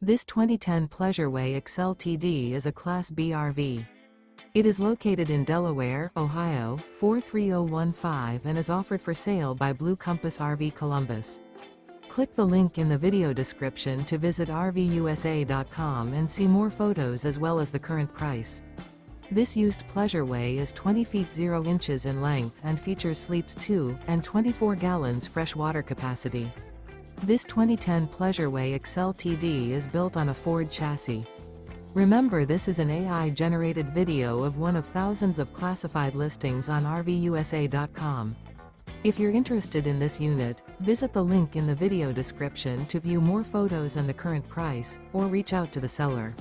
This 2010 Pleasureway XL TD is a Class B RV. It is located in Delaware, Ohio, 43015 and is offered for sale by Blue Compass RV Columbus. Click the link in the video description to visit RVUSA.com and see more photos as well as the current price. This used Pleasureway is 20 feet 0 inches in length and features sleeps 2 and 24 gallons fresh water capacity. This 2010 Pleasureway XL TD is built on a Ford chassis. Remember, this is an AI-generated video of one of thousands of classified listings on RVUSA.com. If you're interested in this unit, visit the link in the video description to view more photos and the current price, or reach out to the seller.